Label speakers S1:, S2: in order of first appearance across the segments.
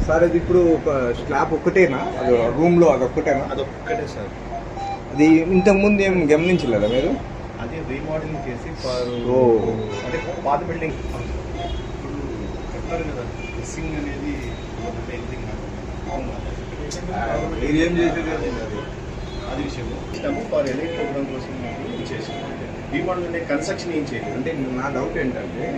S1: Sir అది ఇప్పుడు slab ఒక్కటేనా room లో అదొక్కటేనా?
S2: అదొక్కటే సార్.
S1: అది ఇంతకుముందు ఏం గమనించలేదా మీరు?
S2: అది రీమోడలింగ్ చేసి అంటే పాత బిల్డింగ్ చెప్తారు కదా, మిస్సింగ్ అనేది మీరు ఏం చేసేది అది విషయం ఇస్తాము. ఫర్ ఎలైట్ ప్రోగ్రామ్ కోసం చేసి రీమోడల్ అంటే కన్స్ట్రక్షన్ ఏం చేయలేదు.
S1: అంటే నా డౌట్ ఏంటంటే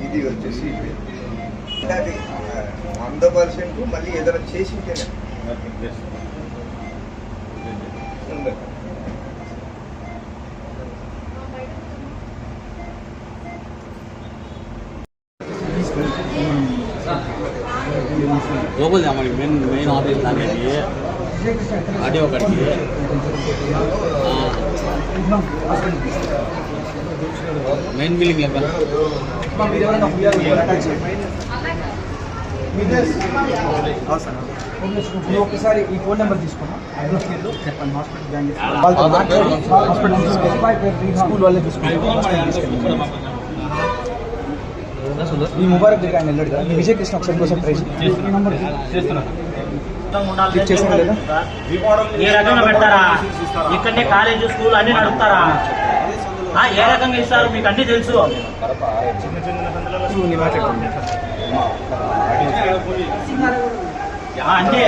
S1: ఇది వచ్చేసి అది 100% మళ్ళీ ఏదైనా చేసి
S3: లోపల మనకి మెయిన్ ఆఫీస్ దానికి ఆడియో కడికి మెయిన్ బిల్డింగ్ లేదా
S4: ఒకసారి ఈ ఫోన్ నెంబర్ తీసుకున్నాం, అడ్రస్కి వెళ్ళు చెప్పండి, హాస్పిటల్ జాయిన్ చేసి హాస్పిటల్ తీసుకెళ్ళి స్కూల్ వాళ్ళే తీసుకెళ్ళి ఈ ముబారక్ దగ్గర ఆయన వెళ్ళాడు కదా, విజయ్ కృష్ణ ఒకసారి కోసం ట్రై చేస్తాను లేదా?
S5: ఏ రకంగా పెడతారా? ఇక్కడనే కాలేజ్ స్కూల్ అన్ని నడుపుతారా? ఏ రకంగా ఇస్తారు మీకు అన్ని తెలుసు. అంటే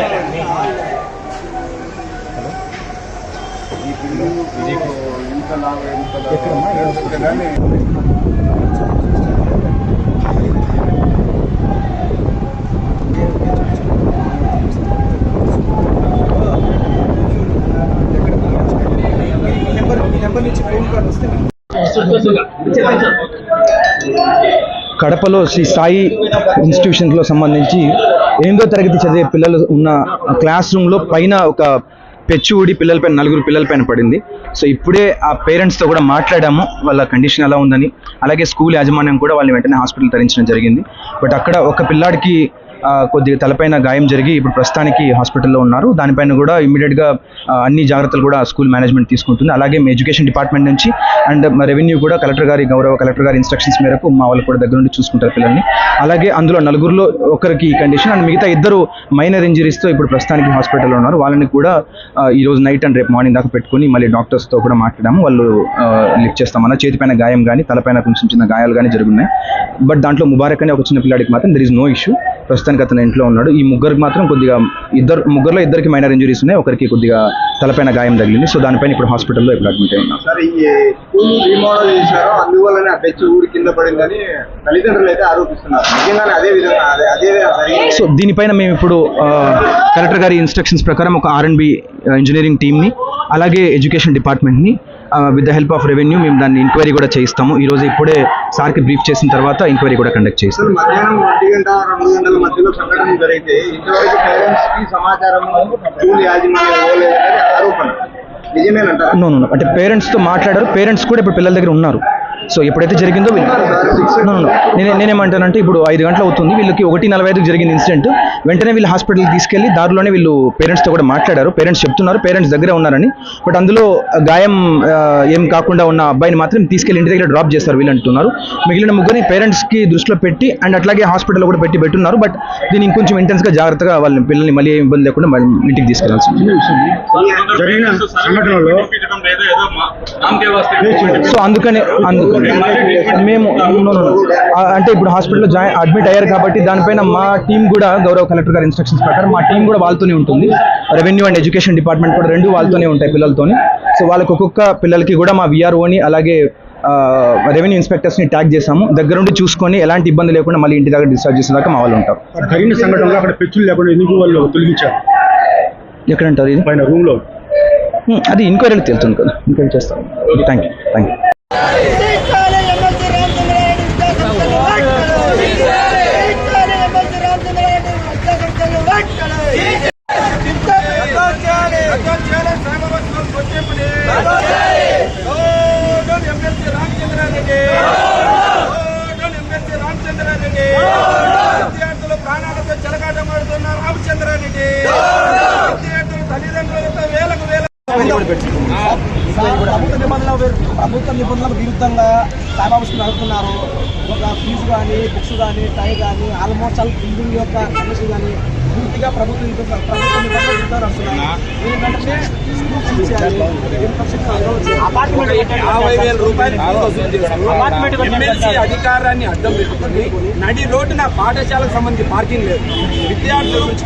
S4: కడపలో శ్రీ సాయి ఇన్స్టిట్యూషన్లో సంబంధించి 8వ తరగతి చదివే పిల్లలు ఉన్న క్లాస్ రూమ్లో పైన ఒక పెచ్చు ఊడి పిల్లలపైన 4 పిల్లలపైన పడింది. సో ఇప్పుడే ఆ పేరెంట్స్తో కూడా మాట్లాడాము, వాళ్ళ కండిషన్ ఎలా ఉందని. అలాగే స్కూల్ యాజమాన్యం కూడా వాళ్ళని వెంటనే హాస్పిటల్ తరలించడం జరిగింది. బట్ అక్కడ ఒక పిల్లాడికి కొద్దిగా తలపైన గాయం జరిగి ఇప్పుడు ప్రస్తుతానికి హాస్పిటల్లో ఉన్నారు. దానిపైన కూడా ఇమ్మీడియట్గా అన్ని జాగ్రత్తలు కూడా స్కూల్ మేనేజ్మెంట్ తీసుకుంటుంది. అలాగే ఎడ్యుకేషన్ డిపార్ట్మెంట్ నుంచి అండ్ రెవెన్యూ కూడా గౌరవ కలెక్టర్ గారి ఇన్స్ట్రక్షన్స్ మేరకు మా వాళ్ళు కూడా దగ్గర నుండి చూసుకుంటారు పిల్లల్ని. అలాగే అందులో 4గురిలో ఒకరికి ఈ కండిషన్ అండ్ మిగతా 2 మైనర్ ఇంజరీస్తో ఇప్పుడు ప్రస్తుతానికి హాస్పిటల్లో ఉన్నారు. వాళ్ళని కూడా ఈరోజు నైట్ అండ్ రేపు మార్నింగ్ దాకా పెట్టుకుని మళ్ళీ డాక్టర్స్తో కూడా మాట్లాడాము. వాళ్ళు లిఫ్ట్ చేస్తామన్నా, చేతిపైన గాయం కానీ తలపైన కొంచెం చిన్న గాయాలు కానీ జరుగున్నాయి. బట్ దాంట్లో ముబారక్ అనే ఒక చిన్న పిల్లాడికి మాత్రం దెర్ ఇస్ నో ఇష్యూ. ప్రస్తుతానికి అతను ఇంట్లో ఉన్నాడు. ఈ ముగ్గురికి మాత్రం కొద్దిగా ముగ్గురులో 2కి మైనర్ ఇంజరీస్ ఉన్నాయి, ఒకరికి కొద్దిగా తలపైన గాయం తగిలింది. సో దానిపైన ఇప్పుడు హాస్పిటల్లో ఇప్పుడు అడ్మిట్ అయి ఉన్నాం.
S1: సార్, ఈ స్కూల్ రీమోడల్ చేశారో అందువల్లనే ఆ పెచ్చు ఊరి కింద పడిందని తల్లిదండ్రులు అయితే ఆరోపిస్తున్నారు. నిజంగానే అదే విధంగా అదే.
S4: సో దీనిపైన మేము ఇప్పుడు కలెక్టర్ గారి ఇన్స్ట్రక్షన్స్ ప్రకారం ఒక R&B ఇంజనీరింగ్ టీమ్ని అలాగే ఎడ్యుకేషన్ డిపార్ట్మెంట్ని with the help of revenue మేము దాన్ని ఎంక్వైరీ కూడా చేయిస్తాము. ఈరోజు ఇప్పుడే సార్కి బ్రీఫ్ చేసిన తర్వాత ఎంక్వైరీ కూడా కండక్ట్ చేస్తాం.
S1: మధ్యాహ్నం 1 గంట 2 గంటల మధ్యలో సంఘటన జరిగితే ఇంతవరకు పేరెంట్స్ కి సమాచారం స్కూల్ యాజమాన్యం ఆరోపణ నిజమేనంటారా?
S4: నో అంటే పేరెంట్స్తో మాట్లాడారు. పేరెంట్స్ కూడా ఇప్పుడు పిల్లల దగ్గర ఉన్నారు. సో ఎప్పుడైతే జరిగిందో నేనేమంటానంటే ఇప్పుడు 5 గంటలు అవుతుంది, వీళ్ళకి 1:45 జరిగింది ఇన్సిడెంట్. వెంటనే వీళ్ళు హాస్పిటల్కి తీసుకెళ్లి దారిలోనే వీళ్ళు పేరెంట్స్తో కూడా మాట్లాడారు. పేరెంట్స్ చెప్తున్నారు పేరెంట్స్ దగ్గరే ఉన్నారని. బట్ అందులో గాయం ఏం కాకుండా ఉన్న అబ్బాయిని మాత్రం తీసుకెళ్లి ఇంటి దగ్గర డ్రాప్ చేస్తారు వీళ్ళు అంటున్నారు. మిగిలిన ముగ్గురిని పేరెంట్స్కి దృష్టిలో పెట్టి అండ్ అట్లాగే హాస్పిటల్లో కూడా పెట్టున్నారు. బట్ దీన్ని ఇంకొంచెం ఇంటెన్స్గా జాగ్రత్తగా వాళ్ళని పిల్లల్ని మళ్ళీ ఏ ఇబ్బంది లేకుండా ఇంటికి తీసుకెళ్లాల్సి ఉంది. సో అందుకనే మేము అంటే ఇప్పుడు హాస్పిటల్లో అడ్మిట్ అయ్యారు కాబట్టి దానిపైన మా టీం కూడా గౌరవ కలెక్టర్ గారి ఇన్స్ట్రక్షన్స్ ప్రకారం మా టీం కూడా వాళ్ళతోనే ఉంటుంది. రెవెన్యూ అండ్ ఎడ్యుకేషన్ డిపార్ట్మెంట్ కూడా 2 వాళ్ళతోనే ఉంటాయి పిల్లలతోని. సో వాళ్ళకి ఒక్కొక్క పిల్లలకి కూడా మా VROని అలాగే రెవెన్యూ ఇన్స్పెక్టర్స్ని ట్యాగ్ చేసాము. దగ్గరుండి చూసుకొని ఎలాంటి ఇబ్బంది లేకుండా మళ్ళీ ఇంటి దగ్గర డిశ్చార్జ్ చేసేదాకా మా వాళ్ళు ఉంటారు.
S6: జరిగిన సంఘటనలో అక్కడ పెచ్చులు లేకుండా ఎందుకు వాళ్ళు తొలగించారు?
S4: ఎక్కడంటారు? ఇది
S6: పైన రూమ్లో.
S4: అది ఎంక్వైరీలో తెలుస్తుంది కదా, ఎంక్వైరీ చేస్తాం. Thank you.
S7: అద్భుతంగా సాయిబాబా స్కూల్ నడుపుతున్నారు. ఒక ఫీజు కానీ, బుక్స్ కానీ, టై కానీ, ఆల్మోస్ట్ ఆల్ బిల్డింగ్ యొక్క కండిషన్ కానీ పూర్తిగా ప్రభుత్వం నడుస్తున్నాయి. ఎందుకంటే
S8: ఎమ్మెల్సీ అధికారాన్ని అడ్డం పెట్టుకుని నడి రోడ్డున పాఠశాలకు సంబంధించి పార్కింగ్ లేదు. విద్యార్థుల నుంచి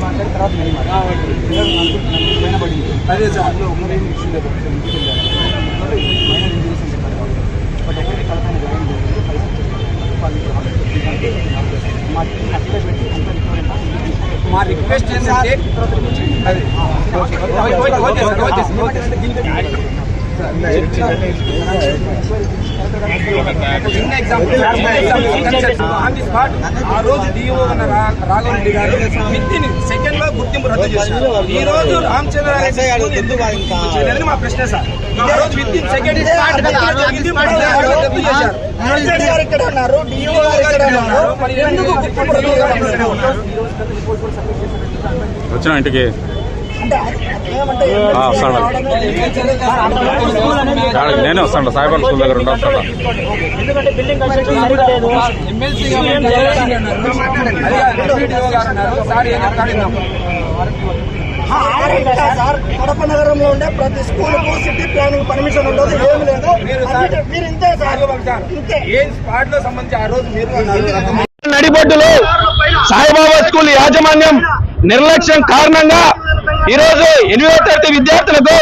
S8: అదే సార్ మా రిక్వెస్ట్ ఏంటంటే ఆ రోజు డిఓ రాఘవరెడ్డి గారు విత్తిని సెకండ్ లో గుర్తింపు రద్దు చేశారు. ఈ రోజు రామచంద్రారెడ్డి ఎందుకు చేయలేదని మా ప్రశ్న సార్. ఆ రోజు విత్తిన్ సెకండ్
S3: వచ్చిన ఇంటికి నేనే వస్తాను. సాయిబాబా స్కూల్ దగ్గర వస్తాను.
S5: ఎందుకంటే బిల్డింగ్ కన్స్ట్రక్షన్ సరిగ్గా లేదు.
S7: సార్ కడప నగరంలో ఉండే ప్రతి స్కూల్ కు సిటీ ప్లానింగ్ పర్మిషన్ ఉండదు, ఏమి లేదు. మీరు ఇంతే సార్,
S8: ఏ స్పాట్ లో సంబంధించి ఆ రోజు మీరు
S4: నడిబొడ్డులో సాయిబాబా స్కూల్ యాజమాన్యం నిర్లక్ష్యం కారణంగా ఈరోజు 8వ తరగతి విద్యార్థులకు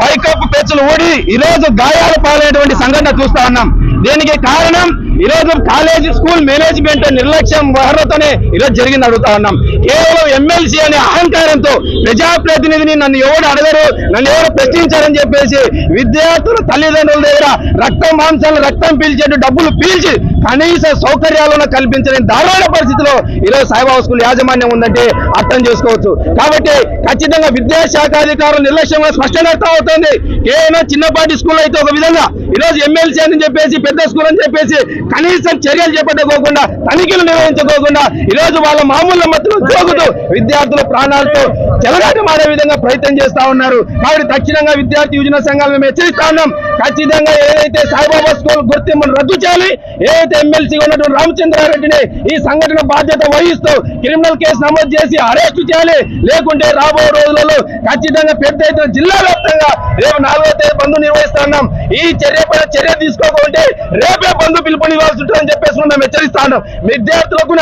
S4: పైకప్పు పెచ్చులు ఊడి ఈరోజు గాయాలు పాలైనటువంటి సంఘటన చూస్తా ఉన్నాం. దీనికి కారణం ఈరోజు కాలేజీ స్కూల్ మేనేజ్మెంట్ నిర్లక్ష్యం వహరతోనే ఈరోజు జరిగింది అడుగుతా ఉన్నాం. కేవలం ఎమ్మెల్సీ అనే అహంకారంతో ప్రజాప్రతినిధిని నన్ను ఎవరు అడగరు, నన్ను ఎవరు ప్రశ్నించారని చెప్పేసి విద్యార్థుల తల్లిదండ్రుల దగ్గర రక్తం మాంసాలు రక్తం పీల్చేట్టు డబ్బులు పీల్చి కనీస సౌకర్యాలను కల్పించలేని దారుణ పరిస్థితిలో ఈరోజు సాయిబాబా స్కూల్ యాజమాన్యం ఉందంటే అర్థం చేసుకోవచ్చు. కాబట్టి ఖచ్చితంగా విద్యాశాఖ అధికారులు నిర్లక్ష్యంగా స్పష్టంగా అర్థం అవుతుంది. కేవలం చిన్నపాటి స్కూల్ అయితే ఒక విధంగా, ఈరోజు ఎమ్మెల్సీ అని చెప్పేసి పెద్ద స్కూల్ అని చెప్పేసి కనీసం చర్యలు చేపట్టుకోకుండా, తనిఖీలు నిర్వహించుకోకుండా ఈరోజు వాళ్ళ మామూలు మధ్యలో జోగుతూ విద్యార్థుల ప్రాణాలతో చెలగాటమాడే విధంగా ప్రయత్నం చేస్తా ఉన్నారు. కాబట్టి ఖచ్చితంగా విద్యార్థి యువజన సంఘాలు మేము హెచ్చరిస్తా ఉన్నాం. ఖచ్చితంగా ఏదైతే సాయిబాబా స్కూల్ గుర్తింపును రద్దు చేయాలి, ఏదైతే ఎమ్మెల్సీ ఉన్నటువంటి రామచంద్రారెడ్డిని ఈ సంఘటన బాధ్యత వహిస్తూ క్రిమినల్ కేసు నమోదు చేసి అరెస్టు చేయాలి. లేకుంటే రాబోయే రోజులలో ఖచ్చితంగా పెద్ద ఎత్తున జిల్లా వ్యాప్తంగా రేపు 4వ తేదీ బంద్ నిర్వహిస్తున్నాం. ఈ చర్యపై చర్య తీసుకోకుంటే రేపే బంద్ పిలుపునివ్వాల్సి ఉంటుందని చెప్పేసి మేము హెచ్చరిస్తా ఉన్నాం. విద్యార్థులకు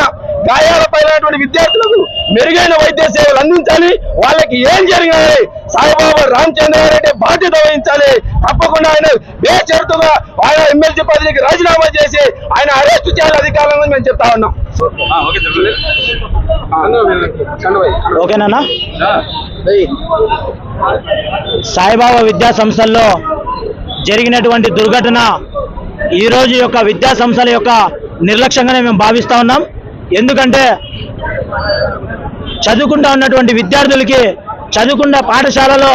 S4: గాయాలపైనటువంటి విద్యార్థులకు మెరుగైన వైద్య సేవలు అందించాలి. వాళ్ళకి ఏం జరిగినా సాయిబాబా రామచంద్రారెడ్డి బాధ్యత వహించాలి. తప్పకుండా ఆయన బేషరతుగా ఆయన ఎమ్మెల్సీ పదవికి రాజీనామా చేసి ఆయన అరెస్టు చేయాలి అధికారులను మేము చెప్తా ఉన్నాం.
S5: ఓకేనా? సాయిబాబా విద్యా సంస్థల్లో జరిగినటువంటి దుర్ఘటన ఈ రోజు యొక్క విద్యా సంస్థల యొక్క నిర్లక్ష్యంగానే మేము భావిస్తా ఉన్నాం. ఎందుకంటే చదువుకుంటా ఉన్నటువంటి విద్యార్థులకి చదువుకున్న పాఠశాలలో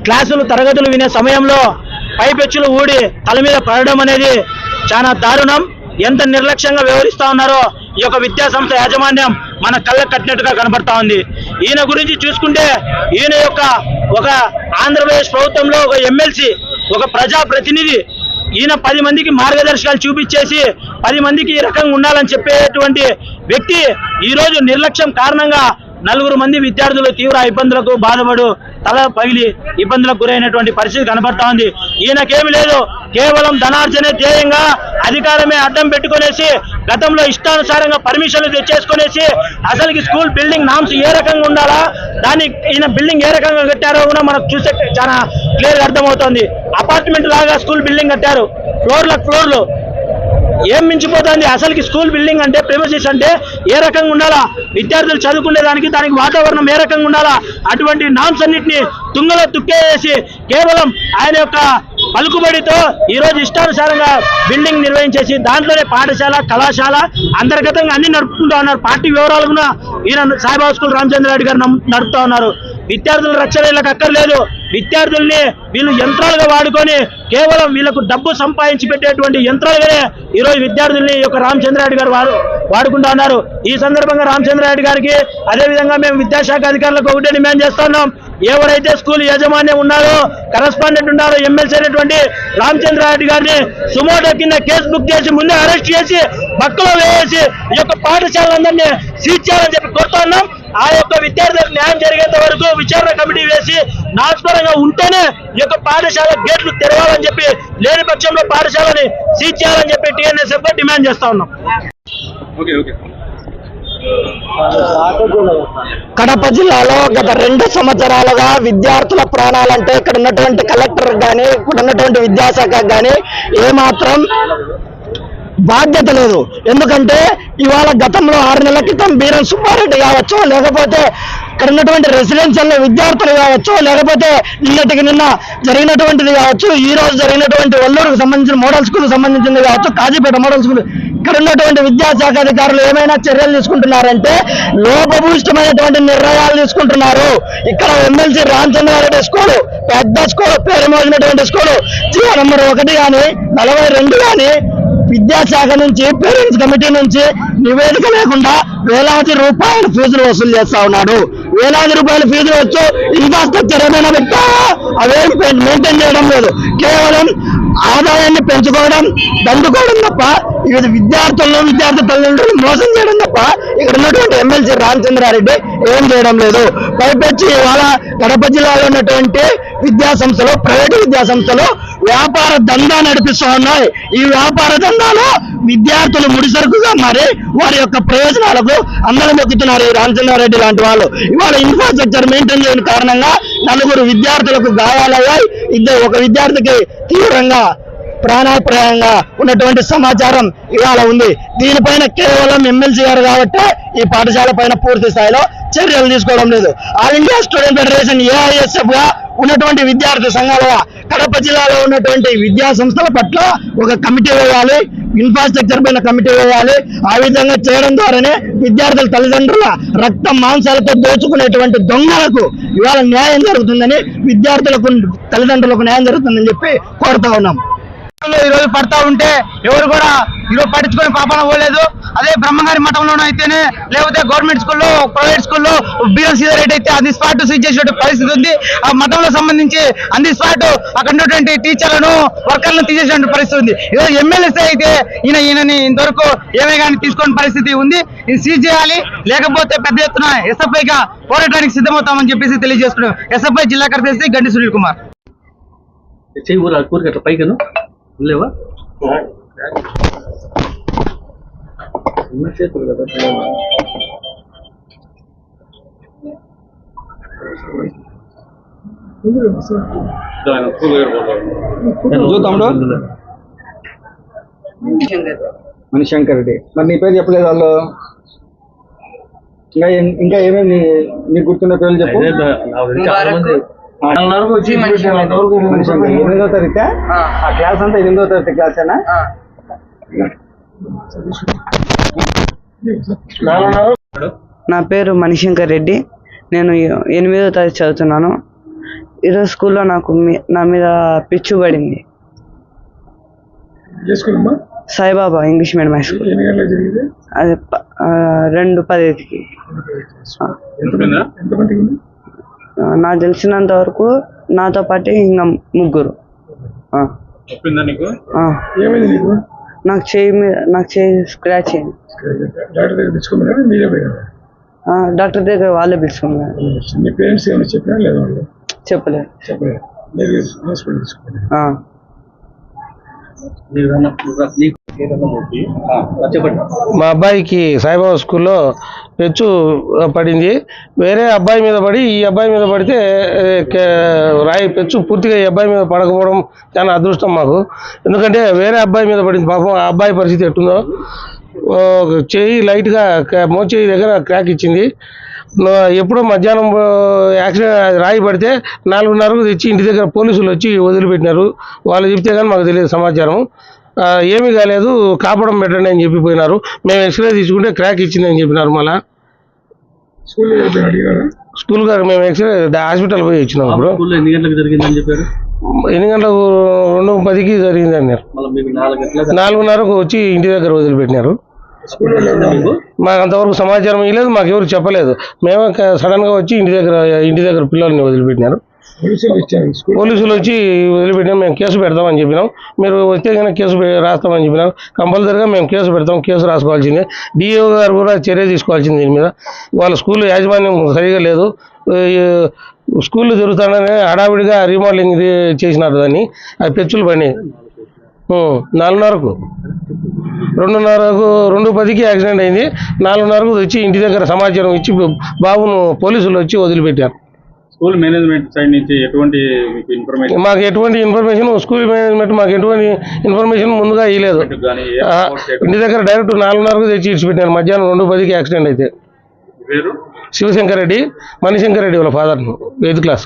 S5: క్లాసులు తరగతులు వినే సమయంలో పైపెచ్చులు ఊడి తల మీద పడడం అనేది చాలా దారుణం. ఎంత నిర్లక్ష్యంగా వ్యవహరిస్తా ఉన్నారో ఈ యొక్క విద్యా సంస్థ యాజమాన్యం మన కళ్ళకు కట్టినట్టుగా కనబడతా ఉంది. ఈయన గురించి చూసుకుంటే ఈయన యొక్క ఒక ఆంధ్రప్రదేశ్ ప్రభుత్వంలో ఒక ఎమ్మెల్సీ, ఒక ప్రజాప్రతినిధి. ఈయన 10 మందికి మార్గదర్శకాలు చూపించేసి 10 మందికి ఈ రకంగా ఉండాలని చెప్పేటువంటి వ్యక్తి ఈరోజు నిర్లక్ష్యం కారణంగా 4 మంది విద్యార్థులు తీవ్ర ఇబ్బందులకు బాధపడు తల పగిలి ఇబ్బందులకు గురైనటువంటి పరిస్థితి కనబడతా ఉంది. ఈయనకేమి లేదు, కేవలం ధనార్జనే ధ్యేయంగా అధికారమే అడ్డం పెట్టుకునేసి గతంలో ఇష్టానుసారంగా పర్మిషన్లు తెచ్చేసుకునేసి అసలుకి స్కూల్ బిల్డింగ్ నామ్స్ ఏ రకంగా ఉండాలా, దాన్ని ఈయన బిల్డింగ్ ఏ రకంగా కట్టారో కూడా మనకు చూసే చాలా క్లియర్గా అర్థమవుతోంది. అపార్ట్మెంట్ లాగా స్కూల్ బిల్డింగ్ కట్టారు, ఫ్లోర్లు ఏం మించిపోతుంది. అసలుకి స్కూల్ బిల్డింగ్ అంటే ప్రెమిసెస్ అంటే ఏ రకంగా ఉండాలా, విద్యార్థులు చదువుకునేదానికి దానికి వాతావరణం ఏ రకంగా ఉండాలా, అటువంటి నామ్స్ అన్నింటినీ తుంగలో తుక్కేసి కేవలం ఆయన యొక్క పలుకుబడితో ఈరోజు ఇష్టానుసారంగా బిల్డింగ్ నిర్వహించేసి దాంట్లోనే పాఠశాల కళాశాల అంతర్గతంగా అన్ని నడుపుకుంటూ ఉన్నారు. పార్టీ వివరాలు కూడా ఈయన సాయిబాబా స్కూల్ రామచంద్రారెడ్డి గారు నడుపుతా ఉన్నారు. విద్యార్థుల రక్షణ వీళ్ళకి అక్కర్లేదు. విద్యార్థుల్ని వీళ్ళు యంత్రాలుగా వాడుకొని కేవలం వీళ్ళకు డబ్బు సంపాదించి పెట్టేటువంటి యంత్రాలుగానే ఈరోజు విద్యార్థుల్ని ఈ యొక్క రామచంద్రారెడ్డి గారు వాడుకుంటా ఉన్నారు. ఈ సందర్భంగా రామచంద్రారెడ్డి గారికి అదేవిధంగా మేము విద్యాశాఖ అధికారులకు ఒకటే డిమాండ్ చేస్తున్నాం. ఎవరైతే స్కూల్ యాజమాన్యం ఉన్నారో, కరస్పాండెంట్ ఉన్నారో, ఎమ్మెల్సీ అయినటువంటి రామచంద్రారెడ్డి గారిని సుమోటో కింద కేసు బుక్ చేసి ముందే అరెస్ట్ చేసి బక్కలో వేసి ఈ యొక్క పాఠశాలందరినీ సీజ్ చేయాలని చెప్పి కోరుతున్నాం. ఆ యొక్క విద్యార్థులకు న్యాయం జరిగేంత వరకు విచారణ కమిటీ వేసి నాశపరంగా ఉంటేనే ఈ యొక్క పాఠశాల గేట్లు తెరవాలని చెప్పి, లేని పక్షంలో పాఠశాలని సీజ్ చేయాలని చెప్పి TNSF డిమాండ్ చేస్తా ఉన్నాం.
S9: కడప జిల్లాలో గత 2 సంవత్సరాలుగా విద్యార్థుల ప్రాణాలంటే ఇక్కడ ఉన్నటువంటి కలెక్టర్ కానీ, ఇక్కడ ఉన్నటువంటి విద్యాశాఖ కానీ ఏమాత్రం బాధ్యత లేదు. ఎందుకంటే ఇవాళ గతంలో 6 నెలల క్రితం బీరం సుబ్బారెడ్డి కావచ్చు, లేకపోతే ఇక్కడ ఉన్నటువంటి రెసిడెన్షియల్ విద్యార్థులు కావచ్చు, లేకపోతే నిన్న జరిగినటువంటిది కావచ్చు, ఈ రోజు జరిగినటువంటి వల్లూరుకు సంబంధించిన మోడల్ స్కూల్ సంబంధించింది కావచ్చు, కాజీపేట మోడల్ స్కూల్, ఇక్కడ ఉన్నటువంటి విద్యాశాఖ అధికారులు ఏమైనా చర్యలు తీసుకుంటున్నారంటే లోపభూయిష్టమైనటువంటి నిర్ణయాలు తీసుకుంటున్నారు. ఇక్కడ ఎమ్మెల్సీ రామచంద్రారెడ్డి స్కూలు, పెద్ద స్కూలు, పేరు మోసినటువంటి స్కూలు, జీవో నంబర్ 1 కానీ 42 కానీ విద్యాశాఖ నుంచి, పేరెంట్స్ కమిటీ నుంచి నివేదిక లేకుండా వేలాది రూపాయల ఫీజులు వసూలు చేస్తా ఉన్నాడు. వేలాది రూపాయల ఫీజులు వచ్చు ఇన్ఫ్రాస్ట్రక్చర్ ఏమైనా పెట్టా అవేం మెయింటైన్ చేయడం లేదు. కేవలం ఆదాయాన్ని పెంచుకోవడం, దండుకోవడం తప్ప ఇది విద్యార్థి తల్లిదండ్రులు మోసం చేయడం తప్ప ఇక్కడ ఉన్నటువంటి ఎమ్మెల్సీ రామచంద్రారెడ్డి ఏం చేయడం లేదు. పైపెచ్చి ఇవాళ కడప జిల్లాలో ఉన్నటువంటి విద్యా సంస్థలు, ప్రైవేటు విద్యా సంస్థలు వ్యాపార దందా నడిపిస్తూ ఉన్నాయి. ఈ వ్యాపార దందాలో విద్యార్థులు ముడిసరుకుగా మారి వారి యొక్క ప్రయోజనాలకు అందరం మొక్కుతున్నారు ఈ రామచంద్రారెడ్డి లాంటి వాళ్ళు. ఇవాళ ఇన్ఫ్రాస్ట్రక్చర్ మెయింటైన్ చేయని కారణంగా 4 విద్యార్థులకు గాయాలయ్యాయి. ఒక విద్యార్థికి తీవ్రంగా ప్రాణాపాయంగా ఉన్నటువంటి సమాచారం ఇవాళ ఉంది. దీనిపైన కేవలం ఎమ్మెల్సీ గారు కాబట్టి ఈ పాఠశాల పైన పూర్తి స్థాయిలో చర్యలు తీసుకోవడం లేదు. All India student federation AISF గా ఉన్నటువంటి విద్యార్థి సంఘాలుగా కడప జిల్లాలో ఉన్నటువంటి విద్యా సంస్థల పట్ల ఒక కమిటీ వేయాలి, ఇన్ఫ్రాస్ట్రక్చర్ పైన కమిటీ వేయాలి. ఆ విధంగా చేయడం ద్వారానే విద్యార్థుల తల్లిదండ్రుల రక్త మాంసాలతో దోచుకునేటువంటి దొంగలకు ఇవాళ న్యాయం జరుగుతుందని, విద్యార్థులకు తల్లిదండ్రులకు న్యాయం జరుగుతుందని చెప్పి కోరుతా ఉన్నాం.
S5: ఈ రోజు పడతా ఉంటే ఎవరు కూడా ఈరోజు పట్టించుకొని పాపన పోలేదు. అదే బ్రహ్మగారి మఠంలోనూ అయితేనే, లేకపోతే గవర్నమెంట్ స్కూల్లో, ప్రైవేట్ స్కూల్లో బిఎం సీతారెడ్డి అయితే ఆన్ ది స్పాట్ సీజ్ చేసే పరిస్థితి ఉంది. ఆ మఠంలో సంబంధించి ఆన్ ది స్పాట్ అక్కడ ఉన్నటువంటి టీచర్లను, వర్కర్లను తీసేసినటువంటి పరిస్థితి ఉంది. ఈరోజు ఎమ్మెల్యేసీ అయితే ఈయనని ఇంతవరకు ఏమే కానీ తీసుకునే పరిస్థితి ఉంది. ఇది సీజ్ చేయాలి, లేకపోతే పెద్ద ఎత్తున SFIగా పోరాటానికి సిద్ధమవుతామని చెప్పేసి తెలియజేస్తున్నాం. SFI జిల్లా కార్యదర్శి గండి సునీల్ కుమార్. పైకను లేవా చేతులు కదా
S4: మణిశంకర్ రెడ్డి. మరి నీ పేరు చెప్పలేదు వాళ్ళు? ఇంకా ఏమేమి నీకు గుర్తున్న పేర్లు చెప్పు. మణిశంకర్ 8వ తరగతి. ఆ క్లాస్ అంతా 8వ తరగతి క్లాసేనా?
S10: నా పేరు మణిశంకర్ రెడ్డి. నేను 8వ తరగతి చదువుతున్నాను. ఈరోజు స్కూల్లో నా మీద పిచ్చు పడింది. Saibaba English medium high school. అది 2:15కి. నాకు తెలిసినంత వరకు నాతో పాటు ఇంకా 3. నాకు చేయి స్క్రాచ్ అయింది. డాక్టర్ దగ్గర వాళ్ళే పిలుచుకున్నారు. చెప్పలేదు.
S11: మా అబ్బాయికి సాయిబాబా స్కూల్లో పెచ్చు పడింది. వేరే అబ్బాయి మీద పడి ఈ అబ్బాయి మీద పడితే రాయి పెచ్చు పూర్తిగా ఈ అబ్బాయి మీద పడకపోవడం చాలా అదృష్టం మాకు. ఎందుకంటే వేరే అబ్బాయి మీద పడింది. పాపం ఆ అబ్బాయి పరిస్థితి ఎట్టుందో, చెయ్యి లైట్గా మోచేయి దగ్గర క్రాక్ ఇచ్చింది. ఎప్పుడో మధ్యాహ్నం యాక్సిడెంట్ రాయి పడితే 4:30కు తెచ్చి ఇంటి దగ్గర పోలీసులు వచ్చి వదిలిపెట్టినారు. వాళ్ళు చెప్తే కానీ మాకు తెలియదు సమాచారం. ఏమీ కాలేదు, కాపడం పెట్టండి అని చెప్పిపోయినారు. మేము ఎక్స్రే తీసుకుంటే క్రాక్ ఇచ్చిందని చెప్పినారు. మళ్ళా స్కూల్ గారు మేము ఎక్స్రే హాస్పిటల్ పోయి వచ్చినాం. ఇప్పుడు
S3: ఎన్ని గంటలకు జరిగిందని చెప్పారు?
S11: 8 గంటలకు 2:10కి జరిగింది అన్నారు. 4:30కు వచ్చి ఇంటి దగ్గర వదిలిపెట్టినారు. మాకు అంతవరకు సమాచారం ఇవ్వలేదు, మాకు ఎవరు చెప్పలేదు. మేమే సడన్గా వచ్చి ఇంటి దగ్గర పిల్లల్ని వదిలిపెట్టినారు. పోలీసులు వచ్చి వదిలిపెట్టినాం. మేము కేసు పెడతామని చెప్పినాం. మీరు వస్తే కనుక కేసు రాస్తామని చెప్పినాం. కంపల్సరీగా మేము కేసు పెడతాం, కేసు రాసుకోవాల్సిందే. డిఓ గారు కూడా చర్య తీసుకోవాల్సింది దీని మీద. వాళ్ళ స్కూల్ యాజమాన్యం సరిగా లేదు. స్కూళ్ళు తిరుగుతానని హడావిడిగా రీమోడలింగ్ చేసినారు. దాన్ని ఆ పెచ్చులు పని 4:30కు 2:10కి యాక్సిడెంట్ అయింది. 4:30కు వచ్చి ఇంటి దగ్గర సమాచారం ఇచ్చి బాబును పోలీసులు వచ్చి వదిలిపెట్టారు.
S6: స్కూల్ మేనేజ్మెంట్ సైడ్ నుంచి ఎటువంటి ఇన్ఫర్మేషన్?
S11: మాకు ఎటువంటి ఇన్ఫర్మేషన్ స్కూల్ మేనేజ్మెంట్ మాకు ఎటువంటి ఇన్ఫర్మేషన్ ముందుగా ఇవ్వలేదు. ఇంటి దగ్గర డైరెక్ట్ 4:30కు తెచ్చి ఇచ్చిపెట్టారు. మధ్యాహ్నం 2:10కి యాక్సిడెంట్ అయితే. శివశంకర్ రెడ్డి, మణిశంకర్ రెడ్డి వాళ్ళ ఫాదర్, 8th క్లాస్.